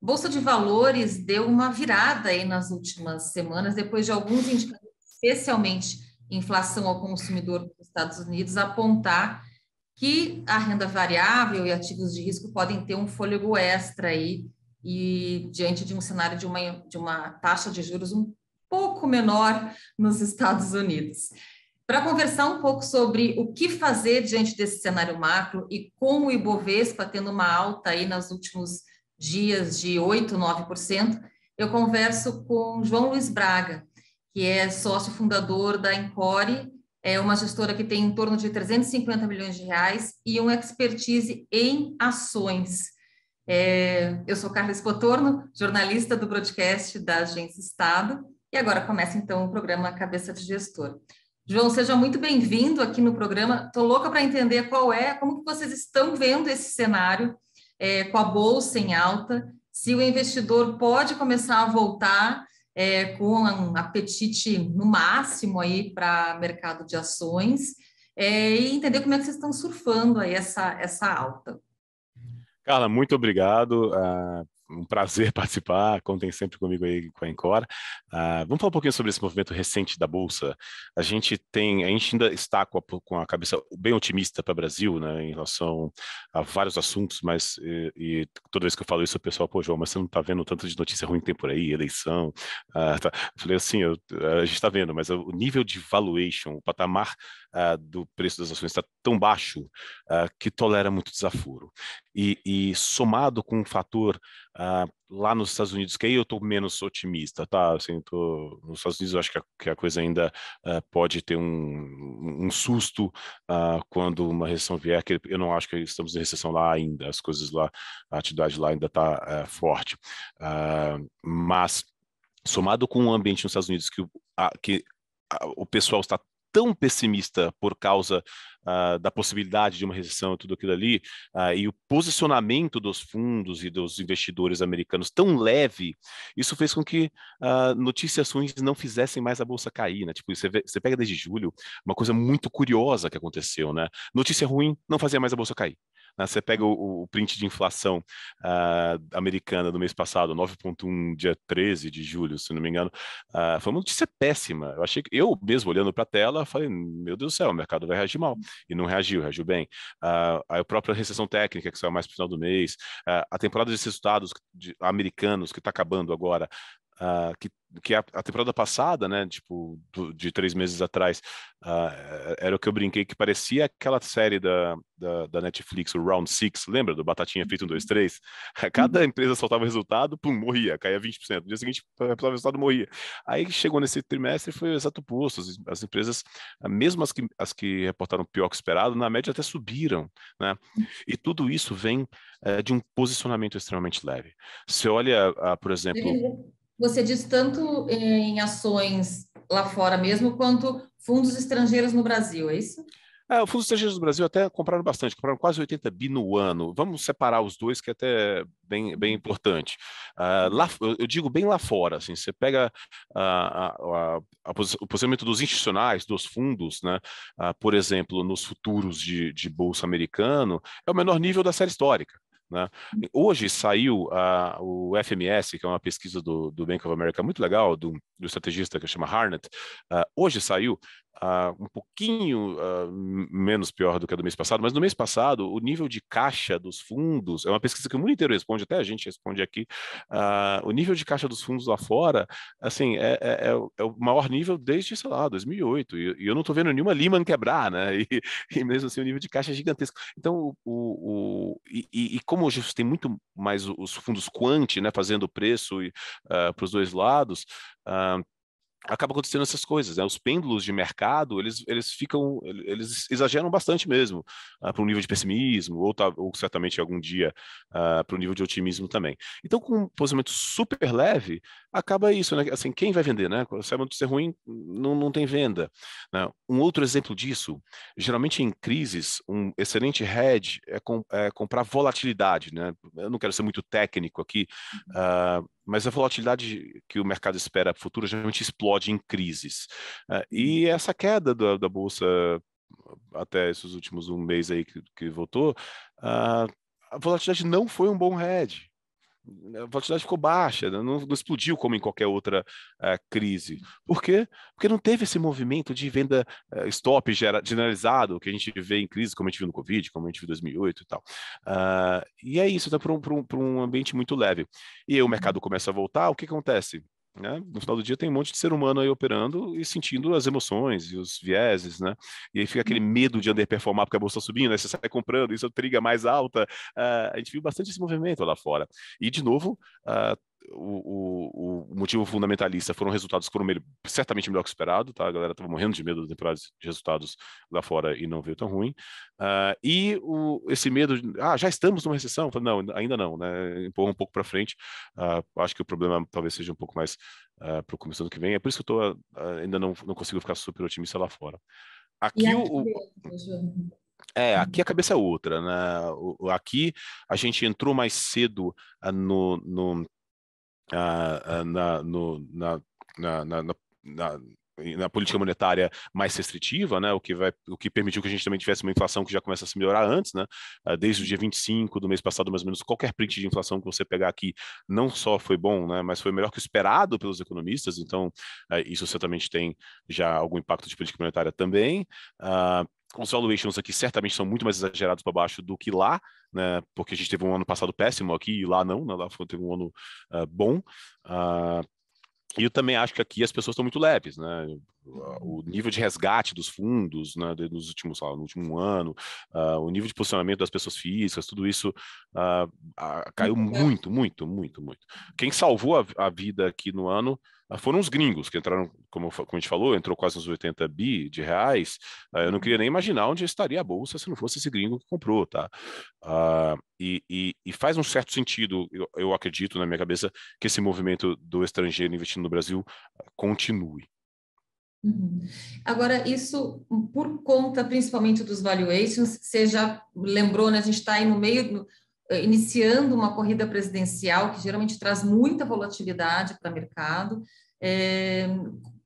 Bolsa de Valores deu uma virada aí nas últimas semanas, depois de alguns indicadores, especialmente inflação ao consumidor dos Estados Unidos, apontar que a renda variável e ativos de risco podem ter um fôlego extra aí, e diante de um cenário de uma taxa de juros um pouco menor nos Estados Unidos. Para conversar um pouco sobre o que fazer diante desse cenário macro e como o Ibovespa tendo uma alta aí nos últimos dias de 8, 9%, eu converso com João Luiz Braga, que é sócio fundador da Encore, é uma gestora que tem em torno de 350 milhões de reais e uma expertise em ações. Eu sou Carla Potorno, jornalista do broadcast da Agência Estado, e agora começa então o programa Cabeça de Gestor. João, seja muito bem-vindo aqui no programa. Estou louca para entender como que vocês estão vendo esse cenário com a bolsa em alta, se o investidor pode começar a voltar com um apetite no máximo aí para mercado de ações, e entender como é que vocês estão surfando aí essa alta. Carla, muito obrigado. Um prazer participar. Contem sempre comigo aí com a Encore. Vamos falar um pouquinho sobre esse movimento recente da Bolsa. A gente ainda está com a cabeça bem otimista para o Brasil, né, em relação a vários assuntos, mas e toda vez que eu falo isso, o pessoal, pô, João, mas você não está vendo tanto de notícia ruim que tem por aí, eleição. Tá. Eu falei assim, a gente está vendo, mas o nível de valuation, o patamar do preço das ações está tão baixo que tolera muito desaforo. E somado com um fator lá nos Estados Unidos, que aí eu estou menos otimista, tá? Assim, nos Estados Unidos eu acho que a coisa ainda pode ter um susto quando uma recessão vier, que eu não acho que estamos em recessão lá ainda, as coisas lá, a atividade lá ainda está forte. Mas somado com o ambiente nos Estados Unidos que o pessoal está tão pessimista por causa da possibilidade de uma recessão e tudo aquilo ali, e o posicionamento dos fundos e dos investidores americanos tão leve, isso fez com que notícias ruins não fizessem mais a bolsa cair, né? Tipo, você pega desde julho, uma coisa muito curiosa que aconteceu, né? Notícia ruim não fazia mais a bolsa cair. Você pega o print de inflação americana do mês passado, 9,1, dia 13 de julho, se não me engano, foi uma notícia péssima. Eu mesmo olhando para a tela, falei, meu Deus do céu, o mercado vai reagir mal. E não reagiu bem. A própria recessão técnica, que saiu mais para o final do mês, a temporada de resultados americanos, que está acabando agora, que a temporada passada, né, tipo, de 3 meses atrás, era o que eu brinquei, que parecia aquela série da Netflix, o Round Six, lembra do Batatinha feito 1, 2, 3? Cada empresa soltava o resultado, pum, morria, caía 20%. No dia seguinte, o resultado morria. Aí chegou nesse trimestre e foi o exato oposto. As empresas, mesmo as que reportaram pior que esperado, na média até subiram, né? E tudo isso vem de um posicionamento extremamente leve. Você olha, por exemplo... Você diz tanto em ações lá fora mesmo, quanto fundos estrangeiros no Brasil, é isso? Os fundos estrangeiros do Brasil até compraram bastante, compraram quase 80 bi no ano. Vamos separar os dois, que é até bem importante. Lá, eu digo bem lá fora, assim, você pega o posicionamento dos institucionais, dos fundos, né? Por exemplo, nos futuros de bolsa americano, é o menor nível da série histórica. Né? Hoje saiu o FMS, que é uma pesquisa do Bank of America muito legal, do estrategista que chama Harnett. Hoje saiu um pouquinho menos pior do que a do mês passado, mas no mês passado o nível de caixa dos fundos, é uma pesquisa que o mundo inteiro responde, até a gente responde aqui, o nível de caixa dos fundos lá fora, assim, é o maior nível desde, sei lá, 2008, e eu não estou vendo nenhuma Lehman quebrar, né? E mesmo assim o nível de caixa é gigantesco. Então, como hoje tem muito mais os fundos quant, né, fazendo preço para os dois lados, acaba acontecendo essas coisas, né? Os pêndulos de mercado, eles exageram bastante mesmo, para um nível de pessimismo, ou certamente algum dia para um nível de otimismo também. Então, com um posicionamento super leve, acaba isso, né? Assim, quem vai vender, né? Se a notícia ruim, não tem venda, né? Um outro exemplo disso, geralmente em crises, um excelente hedge é comprar volatilidade, né? Eu não quero ser muito técnico aqui, mas a volatilidade que o mercado espera para o futuro geralmente explode em crises. E essa queda da Bolsa até esses últimos 1 mês aí que voltou, a volatilidade não foi um bom hedge. A volatilidade ficou baixa, não explodiu como em qualquer outra crise. Por quê? Porque não teve esse movimento de venda stop generalizado que a gente vê em crise, como a gente viu no Covid, como a gente viu em 2008 e tal. E é isso, tá para um ambiente muito leve. E aí o mercado começa a voltar, o que acontece? Né? No final do dia tem um monte de ser humano aí operando e sentindo as emoções e os vieses, né? E aí fica aquele medo de underperformar porque a bolsa está subindo, né? Você sai comprando, isso triga mais alta. A gente viu bastante esse movimento lá fora. E, de novo, o motivo fundamentalista foram resultados que foram certamente melhor que esperado, tá? A galera estava morrendo de medo da temporada de resultados lá fora e não veio tão ruim. Esse medo de, já estamos numa recessão? Não, ainda não, né? Empurra um pouco para frente. Acho que o problema talvez seja um pouco mais para o começo do ano que vem. É por isso que eu ainda não consigo ficar super otimista lá fora. E Aqui aqui, o, João? aqui a cabeça é outra, né? Aqui a gente entrou mais cedo ah, na, no, na, na, na, na, na- na política monetária mais restritiva, né, o que permitiu que a gente também tivesse uma inflação que já começa a se melhorar antes, né, desde o dia 25 do mês passado, mais ou menos, qualquer print de inflação que você pegar aqui não só foi bom, né, mas foi melhor que o esperado pelos economistas, então isso certamente tem já algum impacto de política monetária também. Os valuations aqui certamente são muito mais exagerados para baixo do que lá, né, porque a gente teve um ano passado péssimo aqui e lá não, né, lá teve um ano bom. Uh, e eu também acho que aqui as pessoas estão muito leves, né? O nível de resgate dos fundos, né, nos últimos, no último ano, o nível de posicionamento das pessoas físicas, tudo isso caiu muito, muito, muito, muito. Quem salvou a vida aqui no ano foram os gringos, que entraram, como a gente falou, entrou quase uns 80 bi de reais. Eu não queria nem imaginar onde estaria a bolsa se não fosse esse gringo que comprou, tá? E faz um certo sentido, eu acredito na minha cabeça, que esse movimento do estrangeiro investindo no Brasil continue. Uhum. Agora, isso por conta principalmente dos valuations, você já lembrou, né? A gente está aí no meio, iniciando uma corrida presidencial que geralmente traz muita volatilidade para o mercado.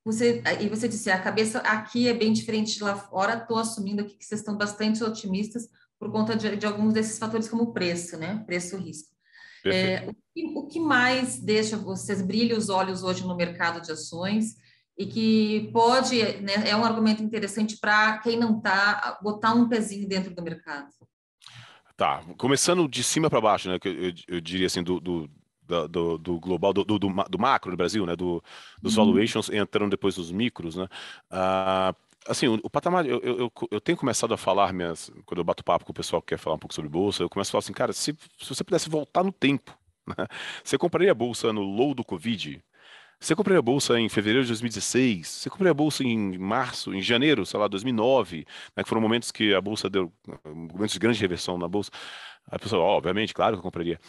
Você disse, a cabeça aqui é bem diferente de lá fora, estou assumindo aqui que vocês estão bastante otimistas por conta de alguns desses fatores como o preço, né? Preço-risco. Perfeito. O que mais deixa vocês brilham os olhos hoje no mercado de ações e que pode, né, é um argumento interessante para quem não está, botar um pezinho dentro do mercado? Tá, começando de cima para baixo, né? Que eu diria assim, do global, do macro no Brasil, né? Dos Uhum. valuations, entrando depois dos micros, né? Assim, o patamar, eu tenho começado a falar, quando eu bato papo com o pessoal que quer falar um pouco sobre bolsa, eu começo a falar assim, cara, se você pudesse voltar no tempo, né, você compraria a bolsa no low do Covid? Você compraria a bolsa em fevereiro de 2016? Você compraria a bolsa em março, em janeiro, sei lá, 2009, né, que foram momentos que a bolsa deu momentos de grande reversão na bolsa. A pessoa, obviamente, claro que eu compraria.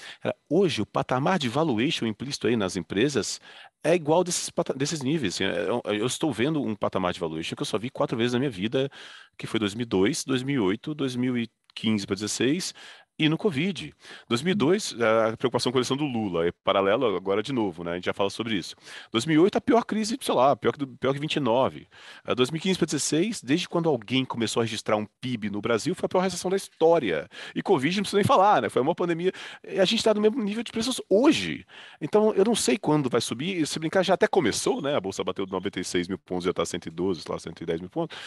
Hoje, o patamar de valuation implícito aí nas empresas é igual desses níveis. Assim, eu estou vendo um patamar de valuation que eu só vi 4 vezes na minha vida, que foi 2002, 2008, 2015 para 2016 e no Covid. 2002, a preocupação com a eleição do Lula, é paralelo agora de novo, né? A gente já fala sobre isso. 2008, a pior crise, sei lá, pior que 29. 2015 para 16, desde quando alguém começou a registrar um PIB no Brasil, foi a pior recessão da história. E Covid não precisa nem falar, né? Foi uma pandemia. E a gente está no mesmo nível de preços hoje. Então, eu não sei quando vai subir. Se brincar, já até começou, né? A bolsa bateu de 96 mil pontos, já está 112, sei lá, 110 mil pontos.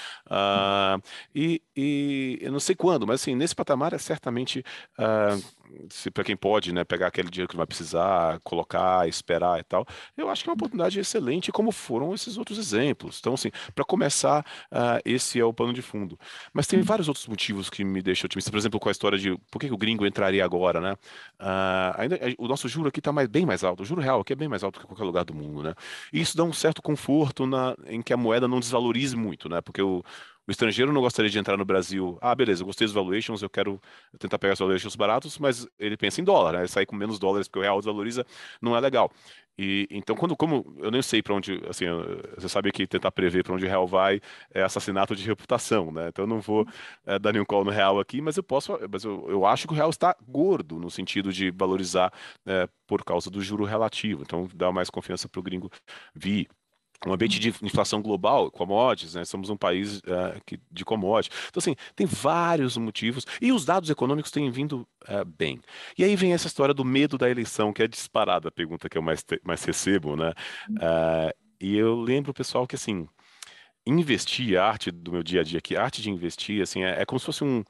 E eu não sei quando, mas assim, nesse patamar é certamente se para quem pode, né, pegar aquele dinheiro que não vai precisar, colocar, esperar e tal, eu acho que é uma oportunidade excelente, como foram esses outros exemplos. Então, assim, para começar, esse é o pano de fundo. Mas tem vários outros motivos que me deixam otimista. Por exemplo, com a história de por que o gringo entraria agora, né? O nosso juro aqui está bem mais alto. O juro real aqui é bem mais alto que em qualquer lugar do mundo, né? E isso dá um certo conforto em que a moeda não desvalorize muito, né? Porque o estrangeiro não gostaria de entrar no Brasil. Beleza, eu gostei dos valuations, eu quero tentar pegar os valuations baratos, mas ele pensa em dólar, né? Sair com menos dólares porque o real desvaloriza não é legal. E então, como eu nem sei para onde, assim, você sabe que tentar prever para onde o real vai é assassinato de reputação, né? Então, eu não vou dar nenhum call no real aqui, mas eu acho que o real está gordo no sentido de valorizar por causa do juro relativo. Então, dá mais confiança para o gringo vir. um ambiente de inflação global, commodities, né? Somos um país de commodities. Então, assim, tem vários motivos e os dados econômicos têm vindo bem. E aí vem essa história do medo da eleição, que é disparada a pergunta que eu mais recebo, né? E eu lembro, pessoal, que, assim, investir, a arte do meu dia a dia aqui, a arte de investir, assim, é como se fosse um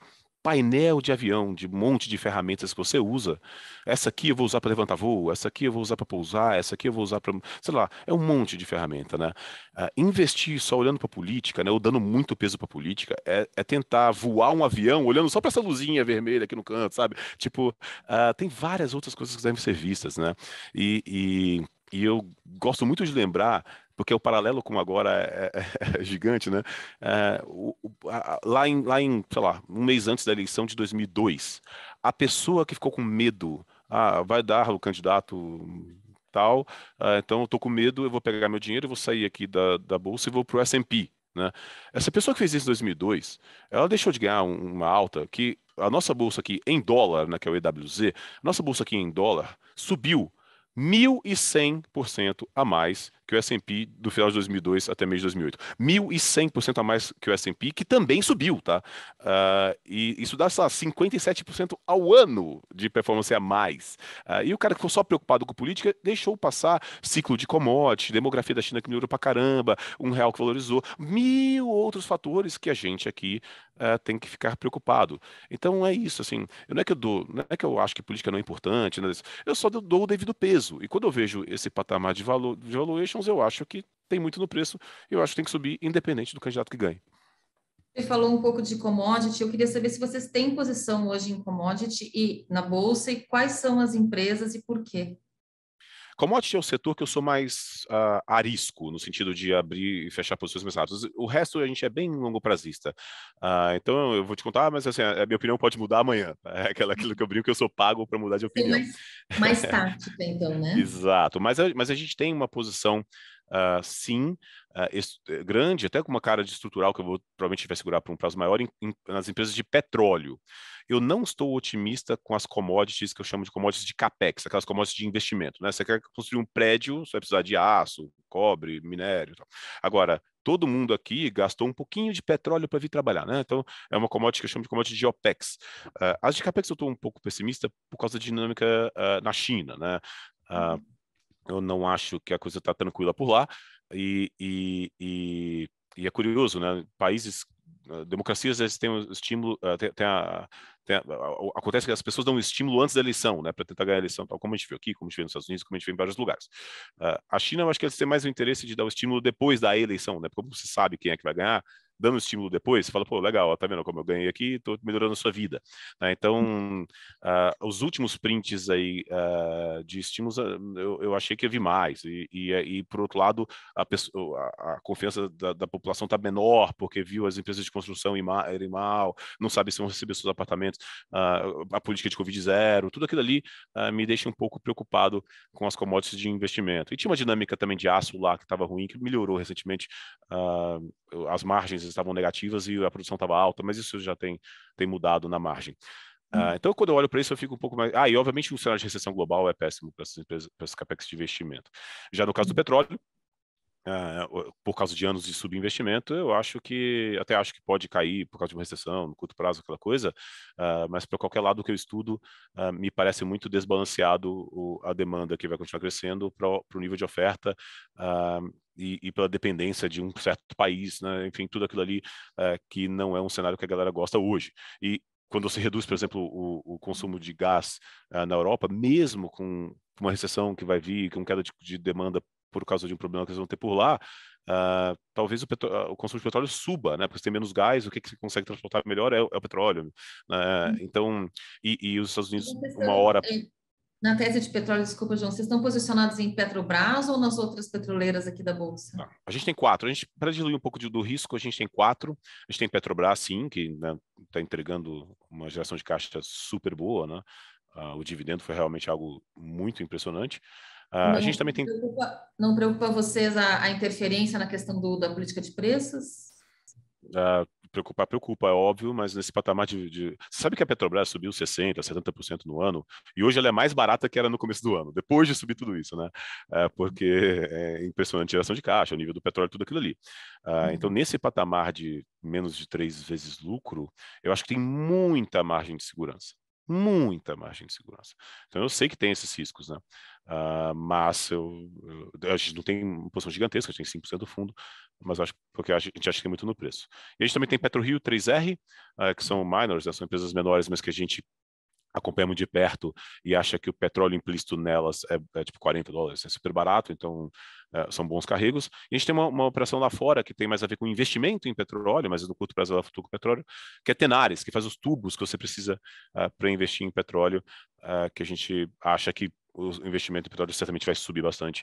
painel de avião, de um monte de ferramentas que você usa. Essa aqui eu vou usar para levantar voo, essa aqui eu vou usar para pousar, essa aqui eu vou usar para, sei lá, é um monte de ferramenta, né? Investir só olhando para política, né, ou dando muito peso para política, é tentar voar um avião olhando só para essa luzinha vermelha aqui no canto, sabe? Tipo, tem várias outras coisas que devem ser vistas, né? E eu gosto muito de lembrar porque o paralelo com agora é gigante, né? Lá em, sei lá, um mês antes da eleição de 2002, a pessoa que ficou com medo, vai dar o candidato tal, então eu tô com medo, eu vou pegar meu dinheiro, eu vou sair aqui da bolsa e vou pro S&P, né? Essa pessoa que fez isso em 2002, ela deixou de ganhar uma alta que a nossa bolsa aqui em dólar, né, que é o EWZ, a nossa bolsa aqui em dólar subiu 1.100% a mais que o S&P do final de 2002 até mês de 2008. 1.100% a mais que o S&P, que também subiu, tá? E isso dá, sei lá, 57% ao ano de performance a mais. E o cara que ficou só preocupado com política deixou passar ciclo de commodity, demografia da China que melhorou pra caramba, um real que valorizou, mil outros fatores que a gente aqui tem que ficar preocupado. Então é isso, assim, não é que eu acho que política não é importante, né? Eu só dou o devido peso. E quando eu vejo esse patamar de valuations, eu acho que tem muito no preço, e eu acho que tem que subir independente do candidato que ganhe. Você falou um pouco de commodity, eu queria saber se vocês têm posição hoje em commodity e na bolsa e quais são as empresas e por quê. Commodity é o setor que eu sou mais arisco, no sentido de abrir e fechar posições mais rápidas. O resto a gente é bem longo prazista. Então eu vou te contar, mas assim, a minha opinião pode mudar amanhã. É aquilo que eu brinco que eu sou pago para mudar de Tem opinião. mais tática, então, né? Exato, mas a gente tem uma posição, sim, grande, até com uma cara de estrutural que eu vou provavelmente vai segurar por um prazo maior nas empresas de petróleo. Eu não estou otimista com as commodities que eu chamo de commodities de capex, aquelas commodities de investimento, né? Você quer construir um prédio, você vai precisar de aço, cobre, minério, e tal. Agora, todo mundo aqui gastou um pouquinho de petróleo para vir trabalhar, né? Então, é uma commodity que eu chamo de commodity de OPEX. As de capex eu estou um pouco pessimista por causa da dinâmica na China, né? Ah, eu não acho que a coisa está tranquila por lá. E, e, e, e é curioso, né? Países, democracias, eles têm um estímulo, acontece que as pessoas dão um estímulo antes da eleição, né? Para tentar ganhar a eleição, tal como a gente viu aqui, como a gente viu nos Estados Unidos, como a gente viu em vários lugares. A China, eu acho que eles têm mais o interesse de dar o estímulo depois da eleição, né? Porque como você sabe quem é que vai ganhar, dando estímulo depois, você fala, pô, legal, ó, tá vendo como eu ganhei aqui, tô melhorando a sua vida, né? Então, os últimos prints aí de estímulos, eu achei que ia vir mais, e por outro lado, a confiança da população está menor, porque viu as empresas de construção irem mal, não sabe se vão receber seus apartamentos, a política de Covid zero, tudo aquilo ali me deixa um pouco preocupado com as commodities de investimento. E tinha uma dinâmica também de aço lá que estava ruim, que melhorou recentemente, as margens estavam negativas e a produção estava alta, mas isso já tem mudado na margem. Então, quando eu olho para isso, eu fico um pouco mais. E obviamente o cenário de recessão global é péssimo para essas empresas, para esses capex de investimento. Já no caso do petróleo, por causa de anos de subinvestimento, até acho que pode cair por causa de uma recessão, no curto prazo, aquela coisa, mas para qualquer lado que eu estudo, me parece muito desbalanceado a demanda que vai continuar crescendo para o nível de oferta, e pela dependência de um certo país, né? Enfim, tudo aquilo ali que não é um cenário que a galera gosta hoje. E quando você reduz, por exemplo, o consumo de gás na Europa, mesmo com uma recessão que vai vir, com queda de demanda por causa de um problema que eles vão ter por lá, talvez o consumo de petróleo suba, né? Porque você tem menos gás, o que você consegue transportar melhor é o petróleo. Então, e os Estados Unidos, Vocês uma estão, hora. na tese de petróleo, desculpa, João, vocês estão posicionados em Petrobras ou nas outras petroleiras aqui da Bolsa? A gente tem quatro. Para diluir um pouco do risco, a gente tem quatro. A gente tem Petrobras, sim, que está entregando uma geração de caixa super boa, né? O dividendo foi realmente algo muito impressionante. A gente também tem. Não preocupa vocês a interferência na questão da política de preços? Preocupa, é óbvio, mas nesse patamar Você sabe que a Petrobras subiu 60%, 70% no ano, e hoje ela é mais barata que era no começo do ano, depois de subir tudo isso, né? Porque é impressionante a geração de caixa, o nível do petróleo, tudo aquilo ali. Então, Uhum. nesse patamar de menos de 3 vezes lucro, eu acho que tem muita margem de segurança. Muita margem de segurança. Então, eu sei que tem esses riscos, né? Mas a gente não tem uma posição gigantesca, a gente tem 5% do fundo, mas acho porque a gente acha que é muito no preço. E a gente também tem PetroRio 3R, que são minors, né, são empresas menores, mas que a gente acompanha muito de perto e acha que o petróleo implícito nelas é tipo $40, é super barato, então são bons carregos. E a gente tem uma operação lá fora que tem mais a ver com investimento em petróleo, mas no curto prazo ela flutua com petróleo, que é Tenaris, que faz os tubos que você precisa para investir em petróleo, que a gente acha que o investimento em petróleo certamente vai subir bastante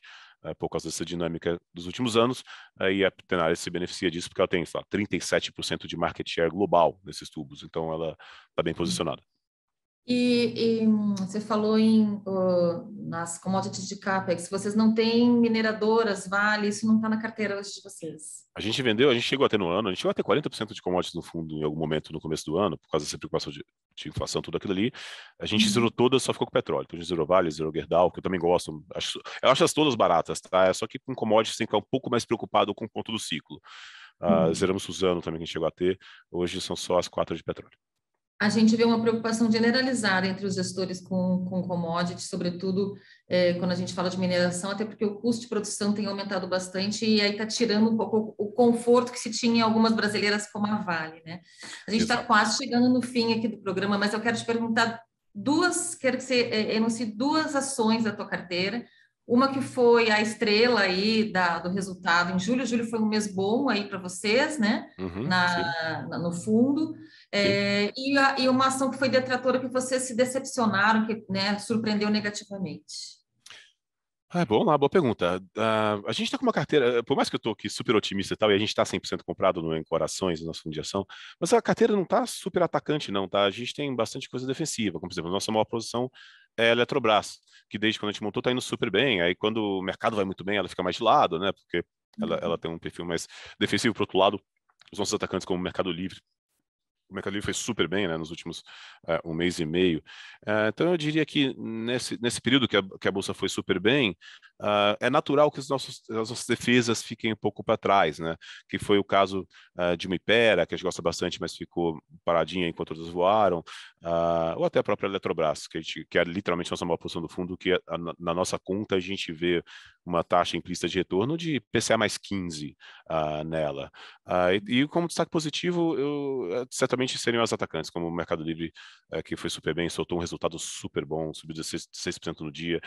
por causa dessa dinâmica dos últimos anos, e a Tenaris se beneficia disso porque ela tem, sei lá, 37% de market share global nesses tubos, então ela está bem posicionada. Você falou nas commodities de CAPEX, vocês não têm mineradoras, Vale, isso não está na carteira hoje de vocês. A gente vendeu, a gente chegou a ter no ano, a gente chegou a ter 40% de commodities no fundo em algum momento no começo do ano, por causa dessa preocupação de inflação, tudo aquilo ali. A gente zerou Uhum. todas, só ficou com petróleo. Então a gente zerou Vale, zerou Gerdau, que eu também gosto. Eu acho as todas baratas, tá? É só que com commodities tem que ficar um pouco mais preocupado com o ponto do ciclo. Uhum. Zeramos Suzano também, que a gente chegou a ter. Hoje são só as 4 de petróleo. A gente vê uma preocupação generalizada entre os gestores com commodities, sobretudo quando a gente fala de mineração, até porque o custo de produção tem aumentado bastante e aí está tirando um pouco o conforto que se tinha em algumas brasileiras como a Vale, né? A gente está Exato. quase chegando no fim aqui do programa, mas eu quero te perguntar quero que você enuncie duas ações da tua carteira. Uma que foi a estrela aí do resultado em julho. Julho foi um mês bom aí para vocês, né? Uhum, sim, No fundo. sim. E uma ação que foi detratora que vocês se decepcionaram, que, né, surpreendeu negativamente. Bom, boa pergunta. A gente está com uma carteira, por mais que eu estou aqui super otimista e tal, e a gente está 100% comprado no Encorações, no nosso fundo de ação, mas a carteira não está super atacante, não, tá? A gente tem bastante coisa defensiva, como por exemplo, a nossa maior posição é a Eletrobras, que desde quando a gente montou está indo super bem, aí quando o mercado vai muito bem, ela fica mais de lado, né? Porque ela tem um perfil mais defensivo. Por outro lado, os nossos atacantes, como o Mercado Livre, o Mercado Livre foi super bem, né, nos últimos 1 mês e meio. Então, eu diria que nesse período que a Bolsa foi super bem, é natural que as nossas defesas fiquem um pouco para trás, né? Que foi o caso de uma Ipera, que a gente gosta bastante, mas ficou paradinha enquanto outras voaram, ou até a própria Eletrobras, que é literalmente a nossa maior posição do fundo, que na nossa conta a gente vê uma taxa implícita de retorno de PCA mais 15 nela. E como destaque positivo, certamente seriam as atacantes, como o Mercado Livre, que foi super bem, soltou um resultado super bom, subiu 16% no dia.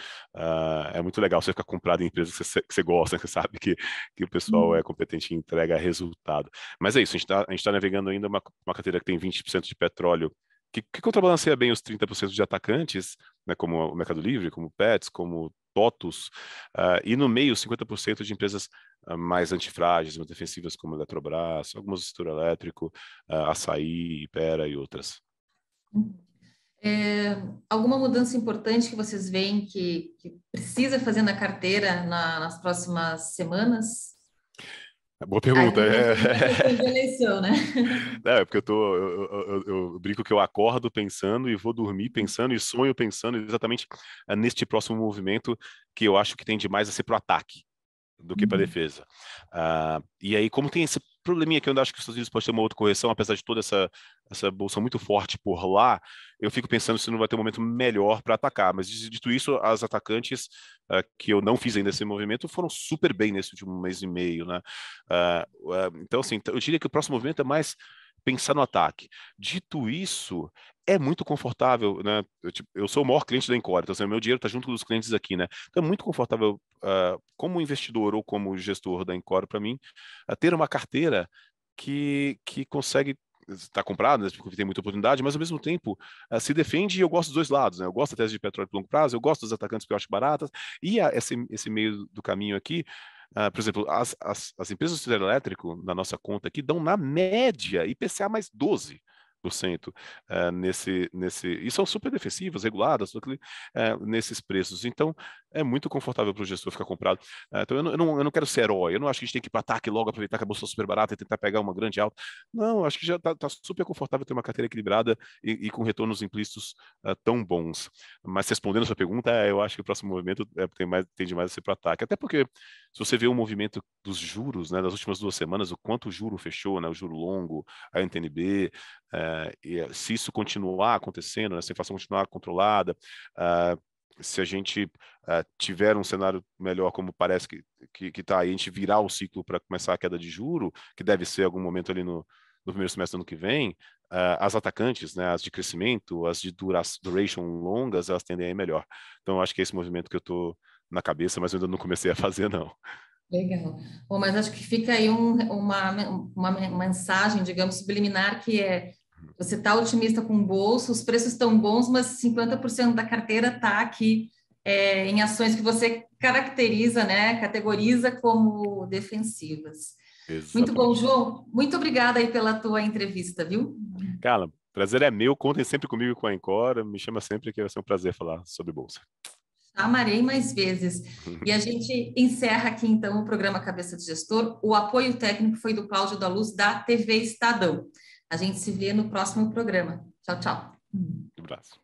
É muito legal você ficar comprado em empresas que você gosta, que você sabe que o pessoal é competente e entrega resultado. Mas é isso, a gente tá navegando ainda uma carteira que tem 20% de petróleo, que contrabalanceia bem os 30% de atacantes, né, como o Mercado Livre, como o Pets, como TOTUS, e no meio 50% de empresas mais antifrágeis, mais defensivas, como a Eletrobras, algumas do setor elétrico, Açaí, Ipera e outras. Alguma mudança importante que vocês veem que precisa fazer na carteira nas próximas semanas? Boa Aí pergunta. tem uma questão de eleição, né? É porque eu brinco que eu acordo pensando e vou dormir pensando e sonho pensando exatamente neste próximo movimento, que eu acho que tende mais a ser para o ataque do que para Uhum. defesa. E aí, como tem esse probleminha que eu ainda acho que os Estados Unidos pode ter uma outra correção, apesar de toda essa bolsa muito forte por lá, eu fico pensando se não vai ter um momento melhor para atacar. Mas, dito isso, as atacantes que eu não fiz ainda esse movimento foram super bem nesse último mês e meio, né? Então, assim, eu diria que o próximo movimento é mais pensar no ataque. Dito isso, é muito confortável, né? Eu sou o maior cliente da Encore, então assim, o meu dinheiro está junto dos clientes aqui, né? Então é muito confortável, como investidor ou como gestor da Encore, para mim, ter uma carteira que consegue estar comprada, né, porque tem muita oportunidade, mas ao mesmo tempo se defende, e eu gosto dos dois lados, né? Eu gosto da tese de petróleo de longo prazo, eu gosto dos atacantes que eu acho baratas, e esse meio do caminho aqui, por exemplo, as empresas do setor elétrico, na nossa conta aqui, dão na média IPCA mais 12. e são super defensivas, reguladas, nesses preços. Então, é muito confortável para o gestor ficar comprado. Então, eu não quero ser herói, eu não acho que a gente tem que ir para ataque logo, aproveitar que a bolsa é super barata e tentar pegar uma grande alta. Não, eu acho que já está super confortável ter uma carteira equilibrada e com retornos implícitos tão bons. Mas respondendo a sua pergunta, eu acho que o próximo movimento tende mais a ser para ataque. Até porque, se você vê o movimento dos juros, né, das últimas 2 semanas, o quanto o juro fechou, né, o juro longo, a NTNB, e se isso continuar acontecendo, né, se a inflação continuar controlada, se a gente tiver um cenário melhor, como parece que está aí, a gente virar o ciclo para começar a queda de juro, que deve ser algum momento ali no primeiro semestre do ano que vem, as atacantes, né, as de crescimento, as de duration longas, elas tendem a ir melhor. Então, eu acho que é esse movimento que eu estou na cabeça, mas eu ainda não comecei a fazer, não. Legal. Bom, mas acho que fica aí uma mensagem, digamos, subliminar, que é: você está otimista com o bolso, os preços estão bons, mas 50% da carteira está aqui em ações que você caracteriza, né, categoriza como defensivas. Muito bom, Exatamente. João. Muito obrigada aí pela tua entrevista, viu? Carla, prazer é meu. Contem sempre comigo e com a Encore. Me chama sempre que vai ser um prazer falar sobre bolsa. Amarei mais vezes. E a gente encerra aqui, então, o programa Cabeça de Gestor. O apoio técnico foi do Cláudio da Luz, da TV Estadão. A gente se vê no próximo programa. Tchau, tchau. Um abraço.